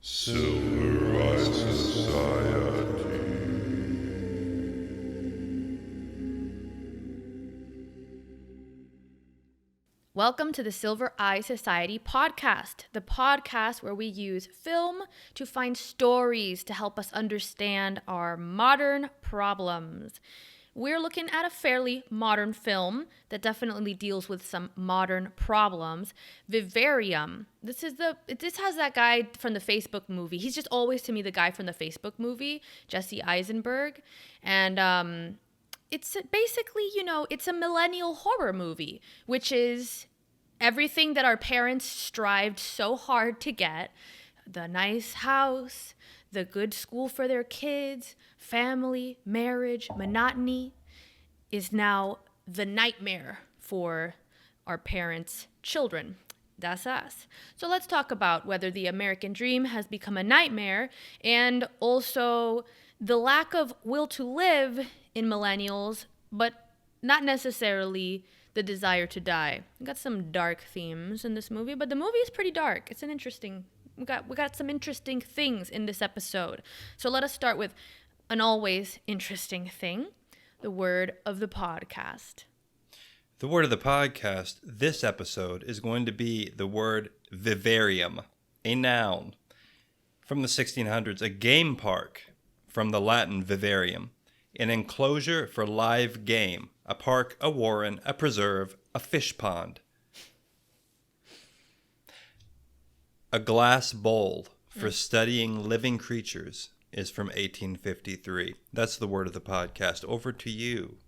Civilized Society. Welcome to the Silver Eye Society podcast, the podcast where we use film to find stories to help us understand our modern problems. We're looking at a fairly modern film that definitely deals with some modern problems. Vivarium. This has that guy from the Facebook movie. He's just always to me the guy from the Facebook movie, Jesse Eisenberg, and it's basically, it's a millennial horror movie, which is everything that our parents strived so hard to get. The nice house, the good school for their kids, family, marriage, monotony is now the nightmare for our parents' children. That's us. So let's talk about whether the American dream has become a nightmare and also the lack of will to live in millennials, but not necessarily the desire to die. We got some dark themes in this movie, but the movie is pretty dark. It's an interesting. We got some interesting things in this episode. So let us start with an always interesting thing: the word of the podcast. The word of the podcast this episode is going to be the word vivarium, a noun. From the 1600s, a game park, from the Latin vivarium, an enclosure for live game, a park, a warren, a preserve, a fish pond. A glass bowl for studying living creatures is from 1853. That's the word of the podcast. Over to you.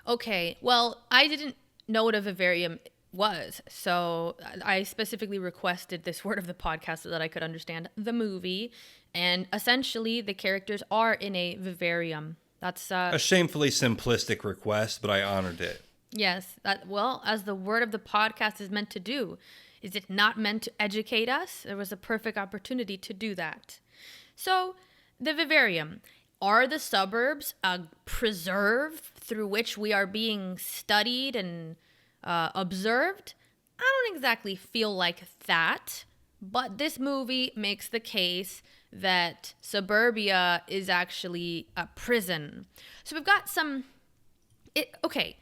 Okay, well, I didn't know what a vivarium was, so I specifically requested this word of the podcast so that I could understand the movie. And essentially, the characters are in a vivarium. That's a shamefully simplistic request, but I honored it. Yes, as the word of the podcast is meant to do. Is it not meant to educate us? There was a perfect opportunity to do that. So, the vivarium. Are the suburbs a preserve through which we are being studied and observed? I don't exactly feel like that, but this movie makes the case that suburbia is actually a prison. So we've got okay.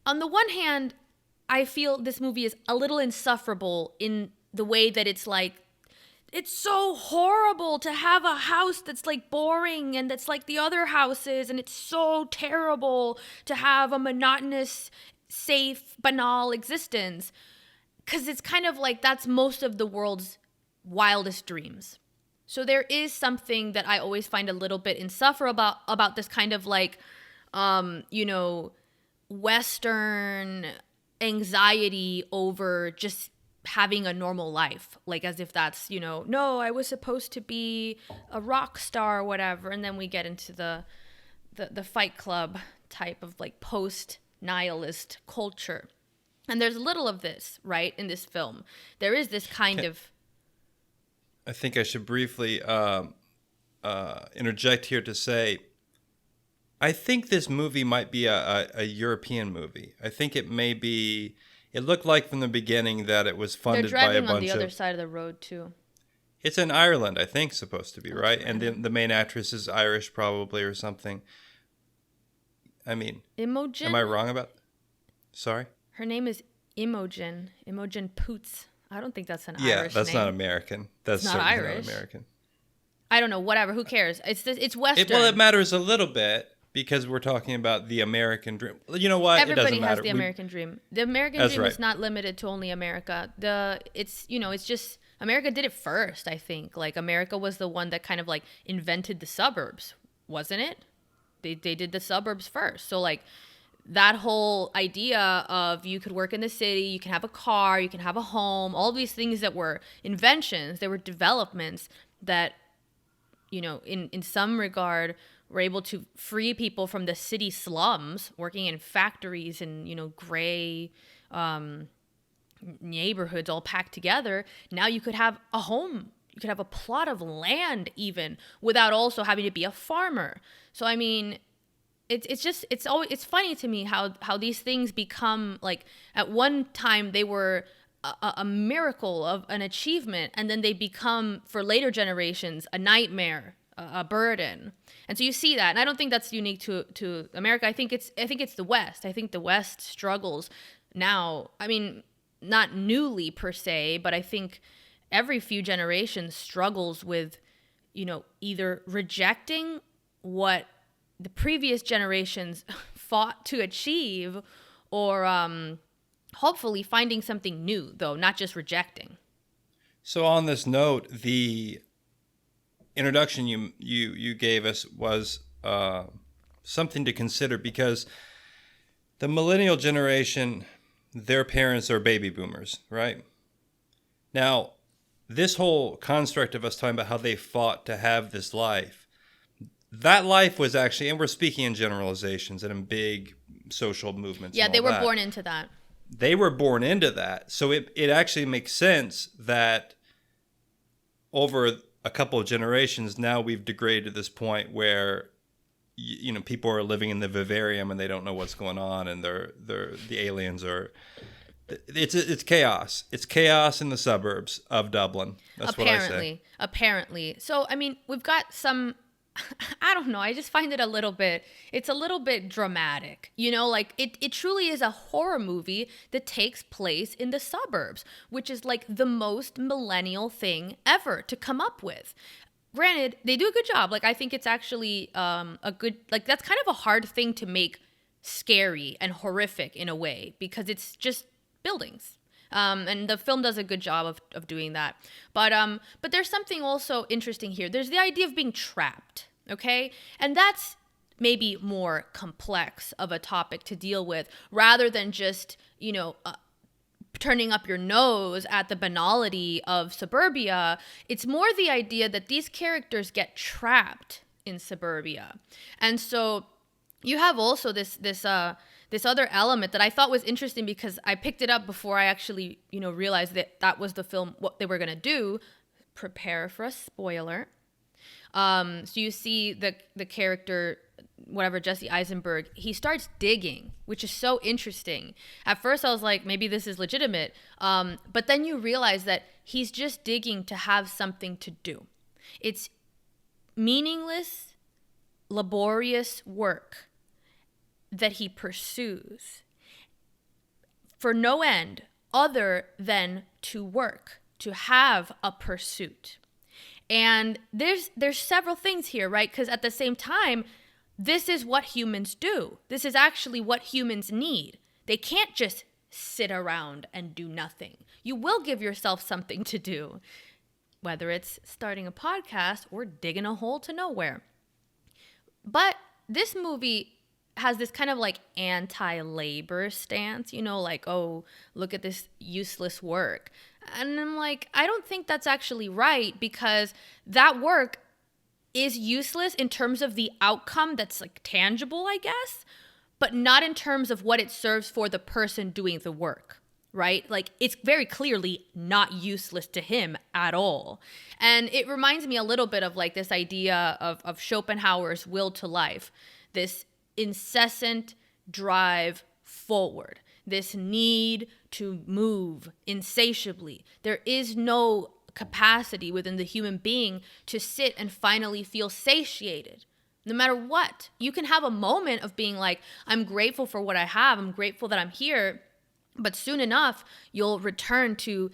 On the one hand, I feel this movie is a little insufferable in the way that it's so horrible to have a house that's like boring and that's like the other houses, and it's so terrible to have a monotonous, safe, banal existence, because it's kind of like that's most of the world's wildest dreams. So there is something that I always find a little bit insufferable about this kind of Western anxiety over just having a normal life, like as if that's, no, I was supposed to be a rock star or whatever. And then we get into the Fight Club type of like post-nihilist culture. And there's little of this, right, in this film. There is this kind of... I think I should briefly interject here to say, I think this movie might be a European movie. I think it may be... It looked like from the beginning that it was funded by a bunch of... They're driving on the other side of the road, too. It's in Ireland, I think, supposed to be, right? And the main actress is Irish, probably, or something. I mean... Imogen? Am I wrong about... Sorry? Her name is Imogen Poots. I don't think that's an Irish name. Yeah, that's not American. That's not certainly Irish. Not American. I don't know, whatever, who cares? It's Western. It matters a little bit because we're talking about the American dream. You know what? Everybody it doesn't matter. has the American dream. The American dream is not limited to only America. It's just America did it first, I think. Like America was the one that kind of like invented the suburbs, wasn't it? They did the suburbs first. So like that whole idea of you could work in the city, you can have a car, you can have a home, all these things that were inventions, they were developments that, in some regard were able to free people from the city slums, working in factories and, gray neighborhoods all packed together. Now you could have a home. You could have a plot of land even without also having to be a farmer. So, I mean, it's funny to me how these things become like at one time they were a miracle of an achievement, and then they become, for later generations, a nightmare, a burden. And so you see that, and I don't think that's unique to America. I think it's the West. I think the West struggles now. I mean, not newly per se, but I think every few generations struggles with, either rejecting what the previous generations fought to achieve, or hopefully finding something new, though, not just rejecting. So on this note, the introduction you gave us was something to consider, because the Millennial Generation, their parents are baby boomers, right? Now, this whole construct of us talking about how they fought to have this life, that life was actually, and we're speaking in generalizations and in big social movements. Yeah, they were born into that. They were born into that. So it actually makes sense that over a couple of generations now we've degraded to this point where people are living in the Vivarium and they don't know what's going on, and they're the aliens are. It's chaos. It's chaos in the suburbs of Dublin. That's what I say. Apparently. So I mean, we've got some. I don't know. I just find it it's a little bit dramatic. Like it truly is a horror movie that takes place in the suburbs, which is like the most millennial thing ever to come up with. Granted, they do a good job. Like, I think it's actually a good, like, that's kind of a hard thing to make scary and horrific in a way, because it's just buildings. And the film does a good job of doing that. But there's something also interesting here. There's the idea of being trapped, okay? And that's maybe more complex of a topic to deal with, rather than just, turning up your nose at the banality of suburbia. It's more the idea that these characters get trapped in suburbia. And so you have also this other element that I thought was interesting, because I picked it up before I actually, realized that was the film, what they were going to do. Prepare for a spoiler. So you see the character, whatever, Jesse Eisenberg, he starts digging, which is so interesting. At first I was like, maybe this is legitimate. But then you realize that he's just digging to have something to do. It's meaningless, laborious work that he pursues for no end other than to work, to have a pursuit. And there's several things here, right? Because at the same time, this is what humans do. This is actually what humans need. They can't just sit around and do nothing. You will give yourself something to do, whether it's starting a podcast or digging a hole to nowhere. But this movie has this kind of like anti-labor stance, like, oh, look at this useless work. And I'm like, I don't think that's actually right, because that work is useless in terms of the outcome that's like tangible, I guess, but not in terms of what it serves for the person doing the work, right? Like, it's very clearly not useless to him at all. And it reminds me a little bit of like this idea of Schopenhauer's will to life, this incessant drive forward, this need to move insatiably. There is no capacity within the human being to sit and finally feel satiated. No matter what, you can have a moment of being like, I'm grateful for what I have. I'm grateful that I'm here. But soon enough, you'll return to,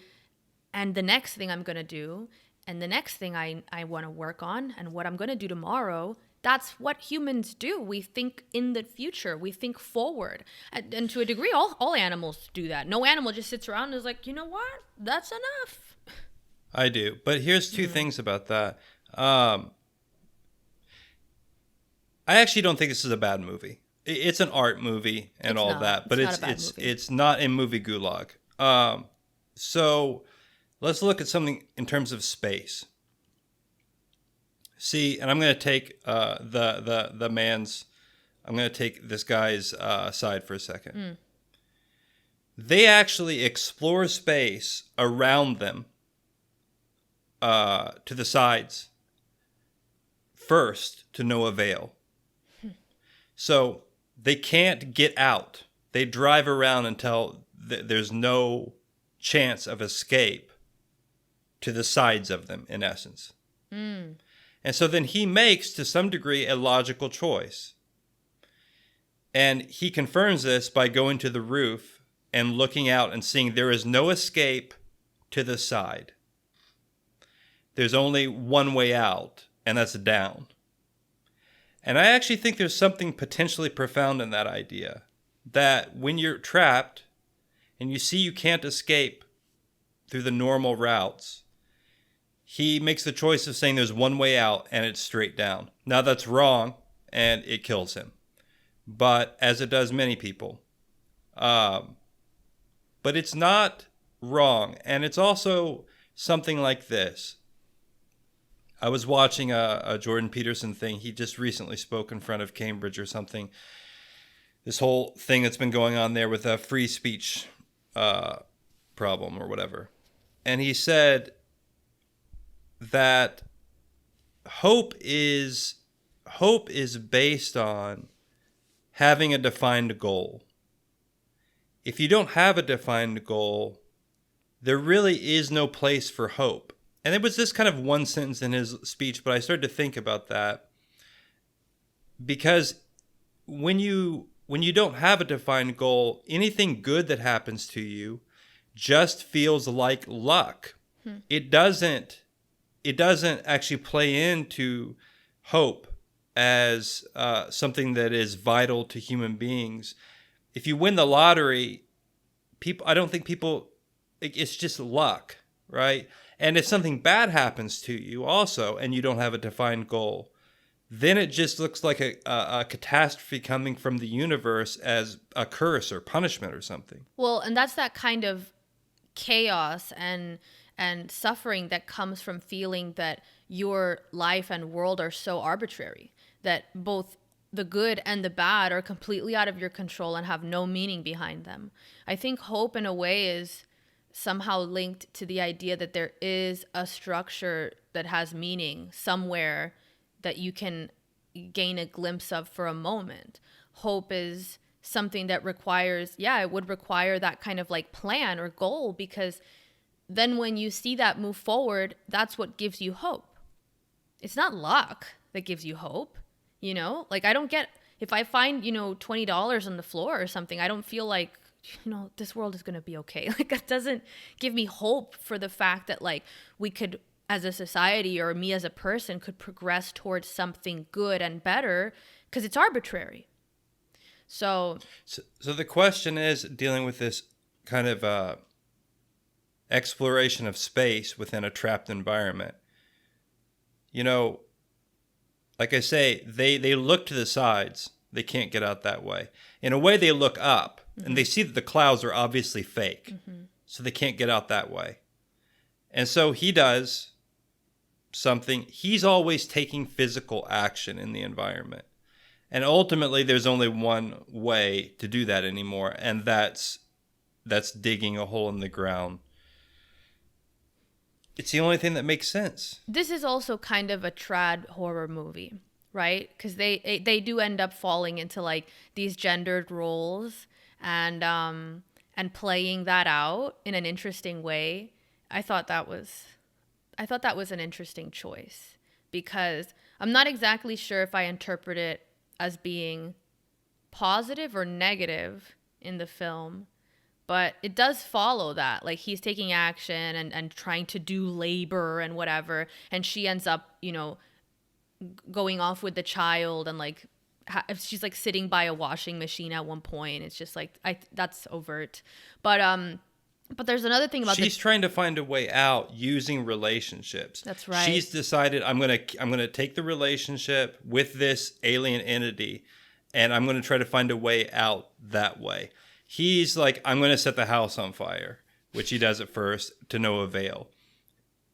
and the next thing I'm going to do, and the next thing I want to work on, and what I'm going to do tomorrow. That's what humans do. We think in the future. We think forward. And to a degree, all animals do that. No animal just sits around and is like, you know what? That's enough. I do. But here's two things about that. I actually don't think this is a bad movie. It's an art movie and all that, but it's not a movie gulag. So let's look at something in terms of space. See, and I'm going to take I'm going to take this guy's side for a second. They actually explore space around them to the sides first to no avail. So they can't get out. They drive around until there's no chance of escape to the sides of them, in essence. And so then he makes, to some degree, a logical choice. And he confirms this by going to the roof and looking out and seeing there is no escape to the side. There's only one way out, and that's down. And I actually think there's something potentially profound in that idea. That when you're trapped and you see you can't escape through the normal routes, he makes the choice of saying there's one way out and it's straight down. Now that's wrong and it kills him. But as it does many people. But it's not wrong. And it's also something like this. I was watching a Jordan Peterson thing. He just recently spoke in front of Cambridge or something. This whole thing that's been going on there with a free speech problem or whatever. And he said that hope is based on having a defined goal. If you don't have a defined goal, there really is no place for hope. And it was this kind of one sentence in his speech, but I started to think about that. Because when you don't have a defined goal, anything good that happens to you just feels like luck. It doesn't actually play into hope as something that is vital to human beings. If you win the lottery, I don't think people, it's just luck, right? And if something bad happens to you also, and you don't have a defined goal, then it just looks like a catastrophe coming from the universe as a curse or punishment or something. Well, and that's that kind of chaos and suffering that comes from feeling that your life and world are so arbitrary, that both the good and the bad are completely out of your control and have no meaning behind them. I think hope in a way is somehow linked to the idea that there is a structure that has meaning somewhere that you can gain a glimpse of for a moment. Hope is something that requires, it would require that kind of like plan or goal, because then when you see that move forward, that's what gives you hope. It's not luck that gives you hope, Like I don't get, if I find, $20 on the floor or something, I don't feel like, this world is going to be okay. Like that doesn't give me hope for the fact that like we could, as a society or me as a person, could progress towards something good and better, because it's arbitrary. So the question is, dealing with this kind of exploration of space within a trapped environment. Like I say, they look to the sides. They can't get out that way. In a way, they look up, and they see that the clouds are obviously fake, so they can't get out that way. And so he does something. He's always taking physical action in the environment. And ultimately, there's only one way to do that anymore, and that's digging a hole in the ground. It's the only thing that makes sense. This is also kind of a trad horror movie, right? Because they do end up falling into like these gendered roles and playing that out in an interesting way. I thought that was an interesting choice, because I'm not exactly sure if I interpret it as being positive or negative in the film, but it does follow that. Like he's taking action and trying to do labor and whatever, and she ends up, going off with the child, and like she's like sitting by a washing machine at one point. It's just like that's overt. But there's another thing about she's trying to find a way out using relationships. That's right. She's decided I'm gonna take the relationship with this alien entity, and I'm gonna try to find a way out that way. He's like, I'm gonna set the house on fire, which he does at first to no avail.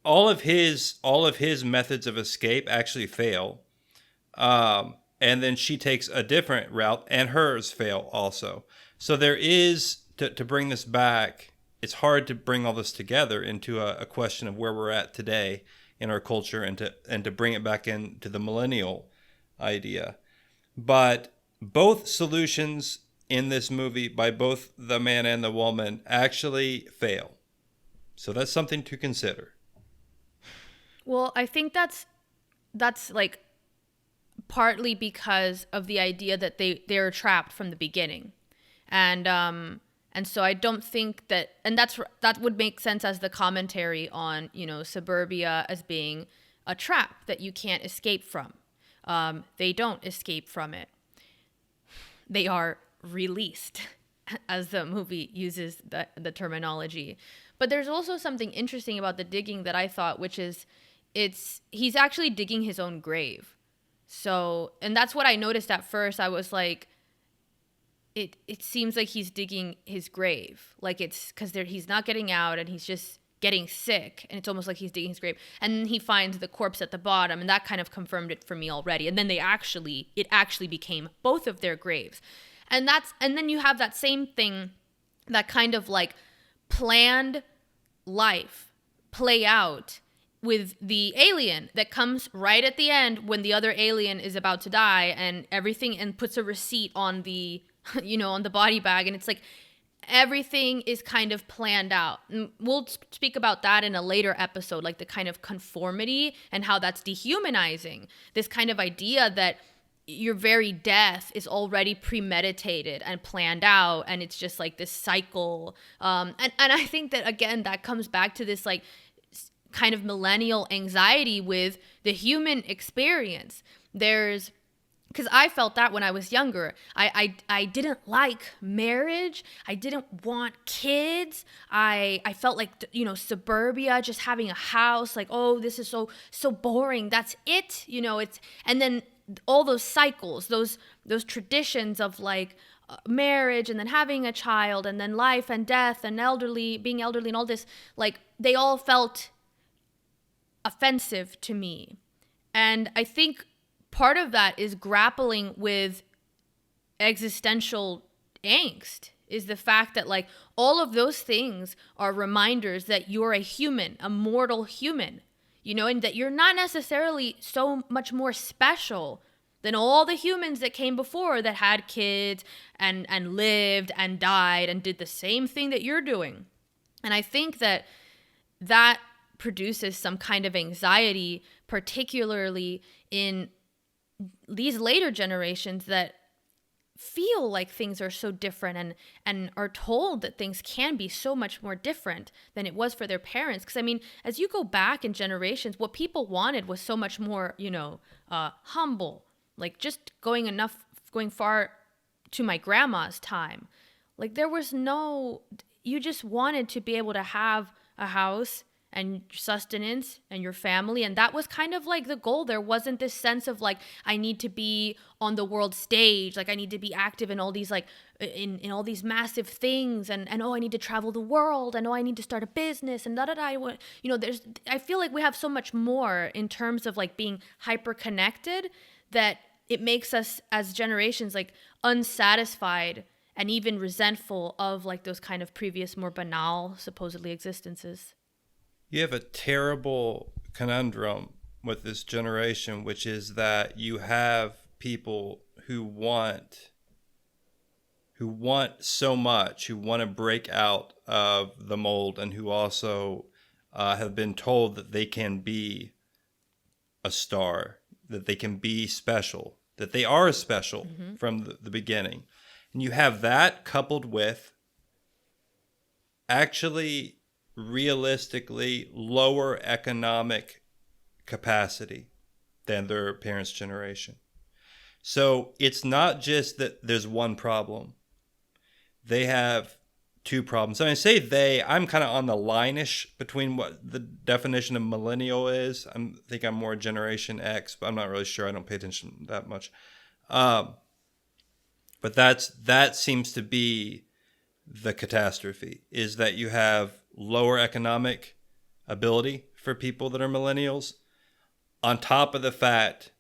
All of his methods of escape actually fail, and then she takes a different route, and hers fail also. So there is to bring this back. It's hard to bring all this together into a question of where we're at today in our culture, and to bring it back into the millennial idea. But both solutions in this movie by both the man and the woman actually fail. So that's something to consider. Well, I think that's like partly because of the idea that they're trapped from the beginning. And so I don't think that, and that would make sense as the commentary on, suburbia as being a trap that you can't escape from. They don't escape from it. They are released, as the movie uses the terminology. But there's also something interesting about the digging that I thought, which is he's actually digging his own grave. So, and that's what I noticed at first. I was like, it seems like he's digging his grave. Like it's because he's not getting out and he's just getting sick. And it's almost like he's digging his grave. And then he finds the corpse at the bottom. And that kind of confirmed it for me already. And then it actually became both of their graves. And then you have that same thing, that kind of like planned life play out with the alien that comes right at the end when the other alien is about to die and everything, and puts a receipt on the, on the body bag. And it's like everything is kind of planned out. And we'll speak about that in a later episode, like the kind of conformity and how that's dehumanizing. This kind of idea that your very death is already premeditated and planned out, and it's just like this cycle. And I think that, again, that comes back to this like kind of millennial anxiety with the human experience. Because I felt that when I was younger. I didn't like marriage. I didn't want kids. I felt like, suburbia, just having a house, like, oh, this is so boring. That's it. And then all those cycles, those traditions of like marriage and then having a child and then life and death and being elderly and all this, like they all felt offensive to me. And I think part of that is grappling with existential angst, is the fact that like all of those things are reminders that you're a human, a mortal human, and that you're not necessarily so much more special than all the humans that came before that had kids and lived and died and did the same thing that you're doing. And I think that produces some kind of anxiety, particularly in these later generations that feel like things are so different and are told that things can be so much more different than it was for their parents. Because, I mean, as you go back in generations, what people wanted was so much more, humble. Like just going far to my grandma's time. Like you just wanted to be able to have a house and sustenance and your family. And that was kind of like the goal. There wasn't this sense of like, I need to be on the world stage. Like I need to be active in all these like, in all these massive things. And oh, I need to travel the world. And oh, I need to start a business and I feel like we have so much more in terms of like being hyper connected that it makes us as generations like unsatisfied and even resentful of like those kind of previous more banal supposedly existences. You have a terrible conundrum with this generation, which is that you have people who want so much, who want to break out of the mold, and who also have been told that they can be a star, that they can be special, that they are special from the beginning. And you have that coupled with actually realistically lower economic capacity than their parents' generation. So it's not just that there's one problem. They have two problems. And I say I'm kind of on the line-ish between what the definition of millennial is. I think I'm more Generation X, but I'm not really sure. I don't pay attention that much. But that seems to be the catastrophe, is that you have lower economic ability for people that are millennials, on top of the fact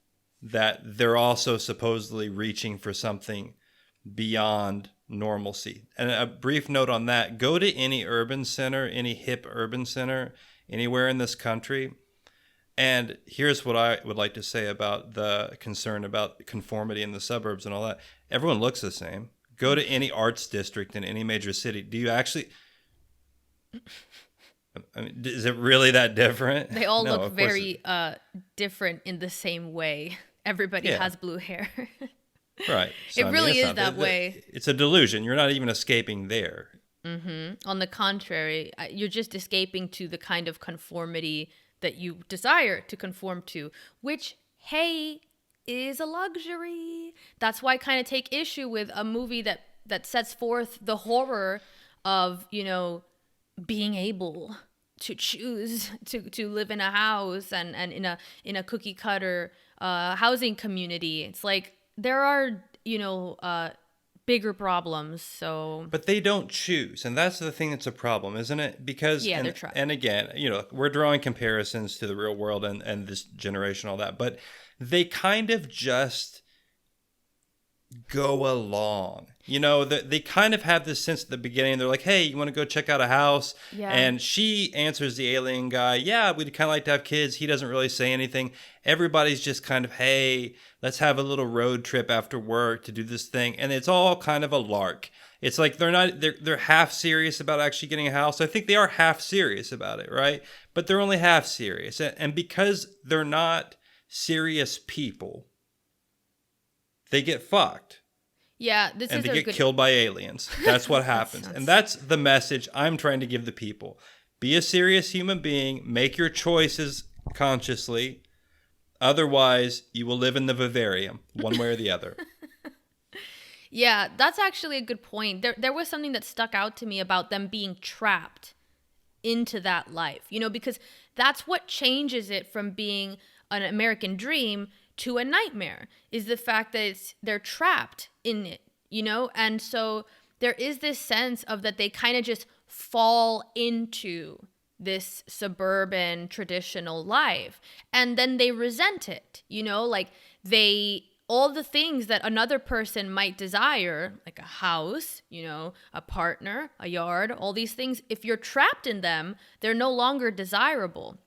that they're also supposedly reaching for something beyond normalcy. And a brief note on that, go to any urban center, any hip urban center, anywhere in this country, and here's what I would like to say about the concern about conformity in the suburbs and all that. Everyone looks the same. Go to any arts district in any major city. Do you actually... I mean, is it really that different? They all No, look of course very different in the same way. Everybody Yeah. has blue hair. right. It I mean, really it's is not- that way. It's a delusion. You're not even escaping there. On the contrary, you're just escaping to the kind of conformity that you desire to conform to, which, hey, is a luxury. That's why I kind of take issue with a movie that sets forth the horror of, being able to choose to live in a house and in a cookie cutter housing community. It's like there are, bigger problems. So, But they don't choose, and that's the thing that's a problem, isn't it? Because Yeah, and, they're trapped. and again, we're drawing comparisons to the real world and this generation, all that, but they kind of just go along. They kind of have this sense at the beginning. They're like, "Hey, you want to go check out a house?" Yeah. And she answers the alien guy, "Yeah, we'd kind of like to have kids." He doesn't really say anything. Everybody's just kind of, "Hey, let's have a little road trip after work to do this thing," and it's all kind of a lark. It's like they're half serious about actually getting a house. I think they are half serious about it, right? But they're only half serious, and because they're not serious people, they get fucked. yeah, this And is they a get good. killed by aliens. That's what happens. And that's the message I'm trying to give the people. Be a serious human being. Make your choices consciously. Otherwise, you will live in the vivarium, one way or the other. Yeah, that's actually a good point. There was something that stuck out to me about them being trapped into that life, because that's what changes it from being an American dream to a nightmare, is the fact that they're trapped in it, and so there is this sense of that they kind of just fall into this suburban traditional life, and then they resent it, like all the things that another person might desire, like a house, a partner, a yard, all these things, if you're trapped in them, they're no longer desirable.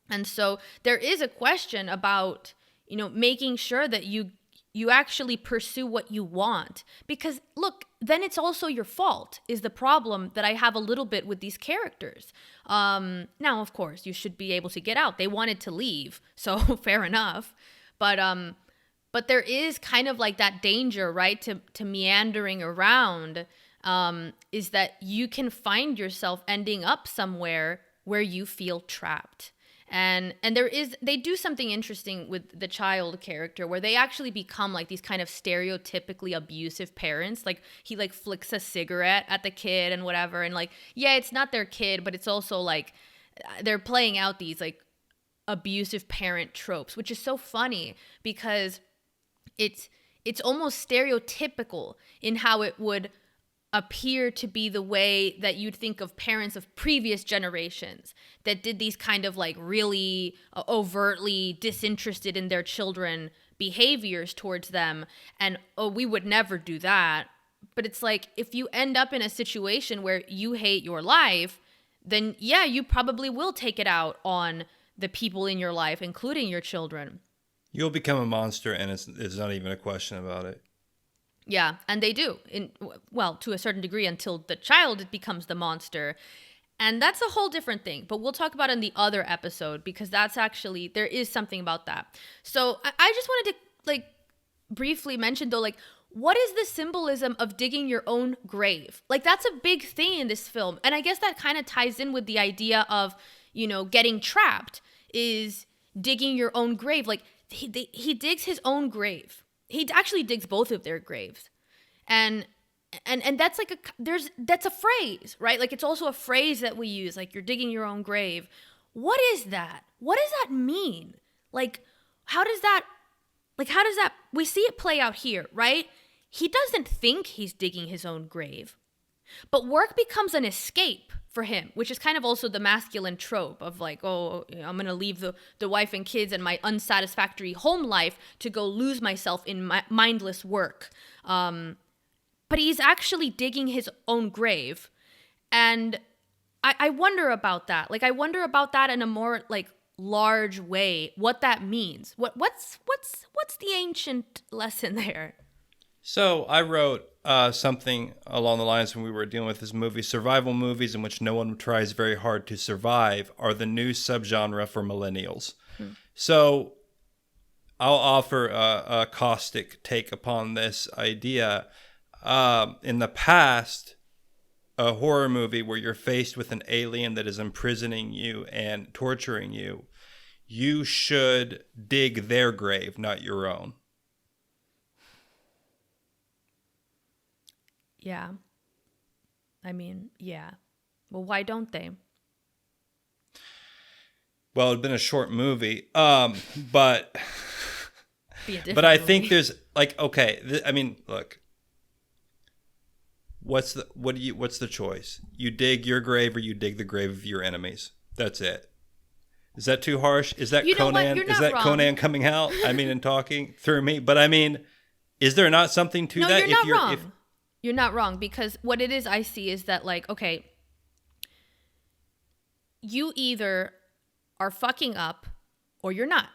And so there is a question about, making sure that you actually pursue what you want. Because look, then it's also your fault, is the problem that I have a little bit with these characters. Now, of course, you should be able to get out. They wanted to leave, so fair enough. But there is kind of like that danger, right, to meandering around, is that you can find yourself ending up somewhere where you feel trapped. And they do something interesting with the child character where they actually become like these kind of stereotypically abusive parents. Like he like flicks a cigarette at the kid and whatever. And like, yeah, it's not their kid, but it's also like they're playing out these like abusive parent tropes, which is so funny because it's almost stereotypical in how it would appear to be the way that you'd think of parents of previous generations that did these kind of like really overtly disinterested in their children behaviors towards them. And, oh, we would never do that. But it's like, if you end up in a situation where you hate your life, then yeah, you probably will take it out on the people in your life, including your children. You'll become a monster, and it's not even a question about it. Yeah, and they do, to a certain degree, until the child becomes the monster. And that's a whole different thing, but we'll talk about it in the other episode, because that's actually, there is something about that. So I just wanted to like briefly mention though, like, what is the symbolism of digging your own grave? Like, that's a big thing in this film. And I guess that kind of ties in with the idea of, getting trapped is digging your own grave. Like, he digs his own grave. He actually digs both of their graves. And that's like that's a phrase, right? Like, it's also a phrase that we use, like, you're digging your own grave. What is that? What does that mean? Like, how does that, we see it play out here, right? He doesn't think he's digging his own grave, but work becomes an escape for him, which is kind of also the masculine trope of like, oh, I'm going to leave the wife and kids and my unsatisfactory home life to go lose myself in mindless work. But he's actually digging his own grave. And I wonder about that. Like, I wonder about that in a more like large way, what that means. What's the ancient lesson there? So I wrote something along the lines when we were dealing with this movie. Survival movies in which no one tries very hard to survive are the new subgenre for millennials. So I'll offer a caustic take upon this idea. In the past, a horror movie where you're faced with an alien that is imprisoning you and torturing you, you should dig their grave, not your own. Yeah. I mean, yeah. Well, why don't they? Well, it'd been a short movie, but Be a different but I movie. think there's like, okay, I mean, look, what's the choice? You dig your grave or you dig the grave of your enemies. That's it. Is that too harsh? Is that You know what? Conan? You're Is not that wrong. Conan coming out? I mean, and talking through me. But I mean, is there not something to No, that? you're not wrong. You're not wrong, because what it is I see is that, like, okay, you either are fucking up or you're not,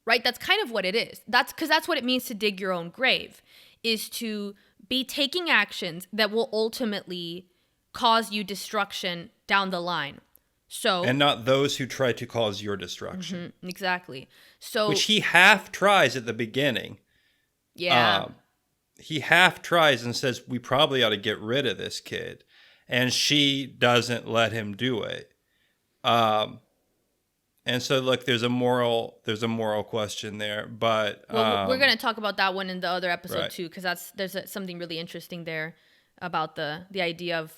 right? That's kind of what it is. That's because that's what it means to dig your own grave, is to be taking actions that will ultimately cause you destruction down the line. So, And not those who try to cause your destruction, exactly. So, which he half tries at the beginning. yeah. He half tries and says, we probably ought to get rid of this kid. And she doesn't let him do it. And so, look, there's a moral question there. But Well, we're going to talk about that one in the other episode right. too, because there's something really interesting there about the idea of,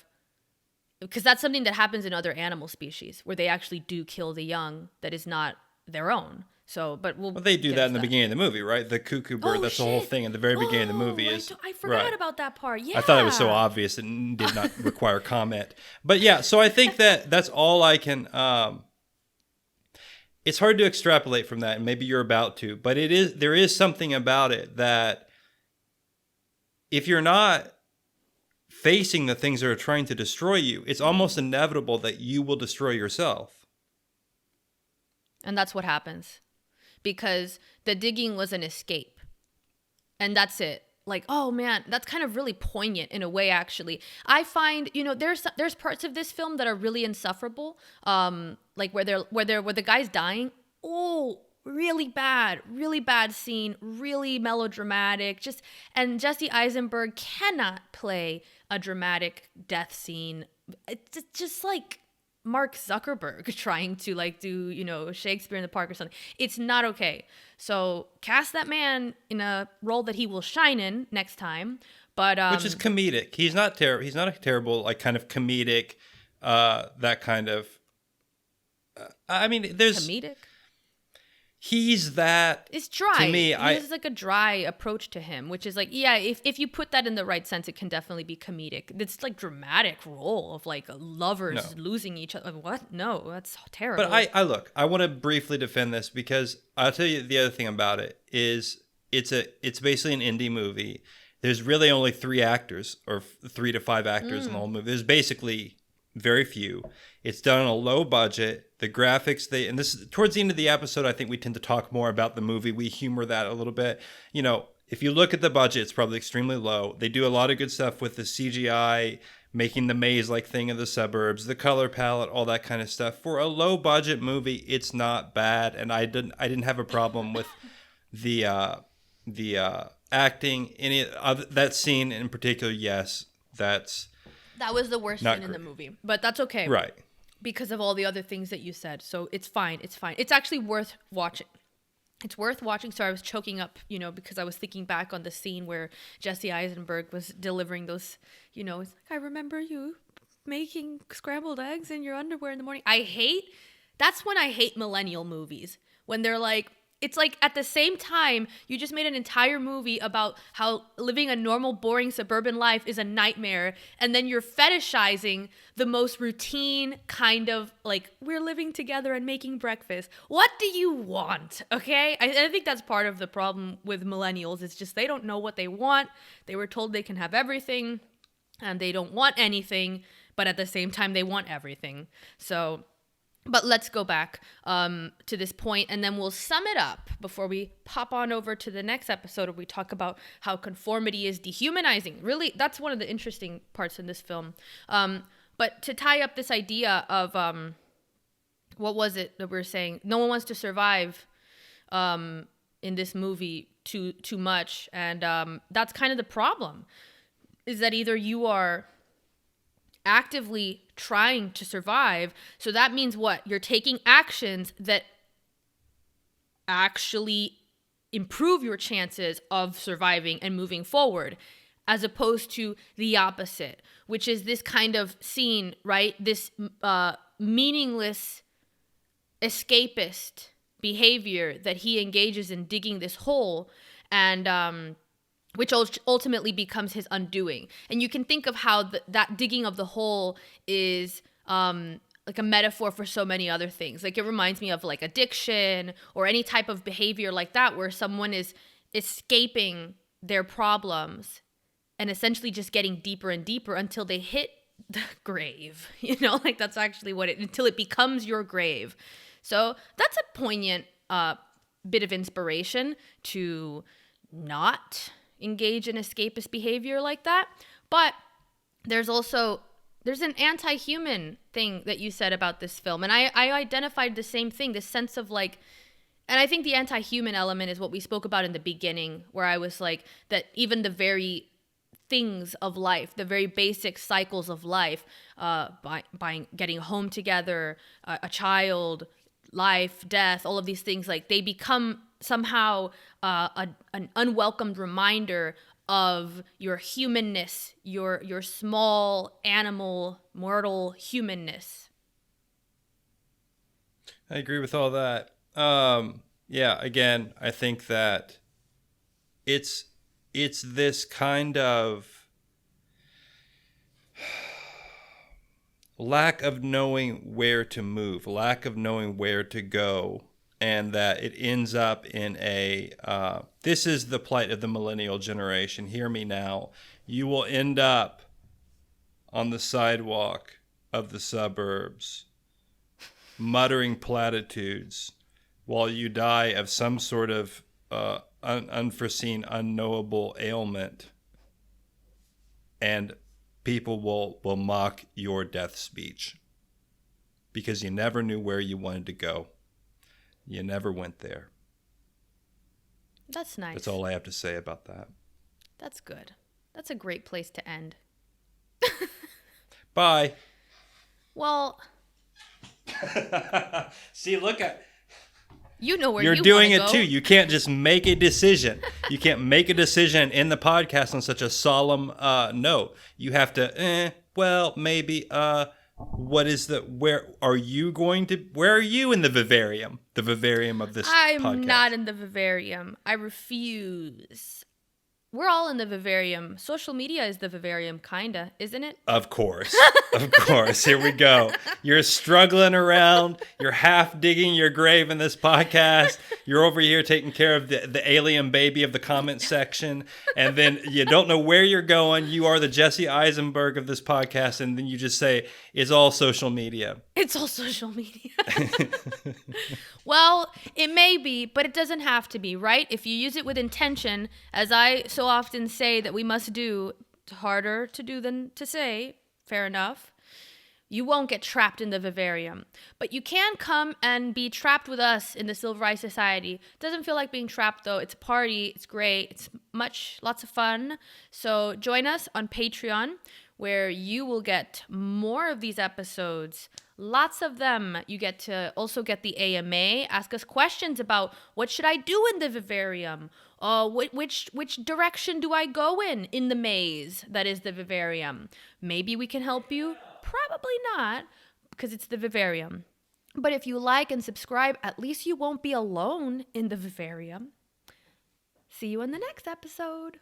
because that's something that happens in other animal species where they actually do kill the young that is not their own. So, but Well, they do get that into in the beginning of the movie, right? The cuckoo bird, Oh, that's the whole shit. thing at the very beginning of the movie Oh, is... I forgot right. about that part. Yeah. I thought it was so obvious and did not require comment. But yeah, so I think that's all I can... it's hard to extrapolate from that, and maybe you're about to, but there is something about it that if you're not facing the things that are trying to destroy you, it's almost inevitable that you will destroy yourself. And that's what happens, because the digging was an escape, and that's it. Like, oh man, that's kind of really poignant in a way. Actually, I find, there's parts of this film that are really insufferable. Like where the guy's dying. Oh, really bad scene, really melodramatic. And Jesse Eisenberg cannot play a dramatic death scene. It's just like Mark Zuckerberg trying to like do, Shakespeare in the Park or something. It's not okay. So cast that man in a role that he will shine in next time. But Which is comedic. He's not terrible. He's not a terrible, like, kind of comedic, that kind of... I mean, there's... comedic. He's that... It's dry. To me, he has like a dry approach to him, which is like, yeah, if you put that in the right sense, it can definitely be comedic. It's like dramatic role of like lovers losing each other. What? No, that's terrible. But I want to briefly defend this, because I'll tell you the other thing about it is it's basically an indie movie. There's really only 3 actors, or 3 to 5 actors in the whole movie. There's basically very few. It's done on a low budget. The graphics, and this is towards the end of the episode, I think we tend to talk more about the movie. We humor that a little bit. If you look at the budget, it's probably extremely low. They do a lot of good stuff with the CGI, making the maze-like thing of the suburbs, the color palette, all that kind of stuff. For a low-budget movie, it's not bad, and I didn't have a problem with the acting. That scene in particular, yes, that was the worst not scene in the great. movie, but that's okay. Right. Because of all the other things that you said. So it's fine. It's fine. It's actually worth watching. It's worth watching. So I was choking up, because I was thinking back on the scene where Jesse Eisenberg was delivering those, it's like, I remember you making scrambled eggs in your underwear in the morning. That's when I hate millennial movies. When they're like, it's like at the same time, you just made an entire movie about how living a normal, boring suburban life is a nightmare. And then you're fetishizing the most routine kind of like, we're living together and making breakfast. What do you want? Okay. I think that's part of the problem with millennials. It's just they don't know what they want. They were told they can have everything and they don't want anything. But at the same time, they want everything. So... But let's go back to this point, and then we'll sum it up before we pop on over to the next episode where we talk about how conformity is dehumanizing. Really, that's one of the interesting parts in this film. But to tie up this idea of, what was it that we were saying? No one wants to survive in this movie too much. And that's kind of the problem, is that either you are actively trying to survive, so that means what? You're taking actions that actually improve your chances of surviving and moving forward, as opposed to the opposite, which is this kind of scene, right? This meaningless escapist behavior that he engages in, digging this hole, and which ultimately becomes his undoing. And you can think of how that digging of the hole is like a metaphor for so many other things. Like, it reminds me of like addiction or any type of behavior like that, where someone is escaping their problems and essentially just getting deeper and deeper until they hit the grave. Like, that's actually until it becomes your grave. So that's a poignant bit of inspiration to not engage in escapist behavior like that. But there's an anti-human thing that you said about this film, and I identified the same thing, this sense of like, and I think the anti-human element is what we spoke about in the beginning, where I was like, that even the very things of life, the very basic cycles of life, getting home together, a child, life, death, all of these things, like they become somehow an unwelcomed reminder of your humanness, your small animal, mortal humanness. I agree with all that. Yeah, again, I think that it's this kind of lack of knowing where to move, lack of knowing where to go, and that it ends up in this is the plight of the millennial generation. Hear me now. You will end up on the sidewalk of the suburbs, muttering platitudes while you die of some sort of unforeseen, unknowable ailment. And people will mock your death speech because you never knew where you wanted to go. You never went there. That's nice. That's all I have to say about that. That's good. That's a great place to end. Bye. Well, see, look at... You know where you're you doing wanna it go. too. You can't just make a decision. You can't make a decision in the podcast on such a solemn note. You have to, well, maybe, where are you in the vivarium? The vivarium of this podcast. I'm not in the vivarium. I refuse. We're all in the vivarium. Social media is the vivarium, kinda, isn't it? Of course. Of course. Here we go. You're struggling around. You're half digging your grave in this podcast. You're over here taking care of the alien baby of the comment section. And then you don't know where you're going. You are the Jesse Eisenberg of this podcast. And then you just say, it's all social media. It's all social media. Well, it may be, but it doesn't have to be, right? If you use it with intention, as I so often say that we must do, it's harder to do than to say, fair enough, you won't get trapped in the vivarium. But you can come and be trapped with us in the Silver Eye Society. Doesn't feel like being trapped, though. It's a party. It's great. It's lots of fun. So join us on Patreon, where you will get more of these episodes. Lots of them. You get to also get the AMA, ask us questions about what should I do in the vivarium? Which direction do I go in the maze that is the vivarium? Maybe we can help you. Probably not, because it's the vivarium. But if you like and subscribe, at least you won't be alone in the vivarium. See you in the next episode.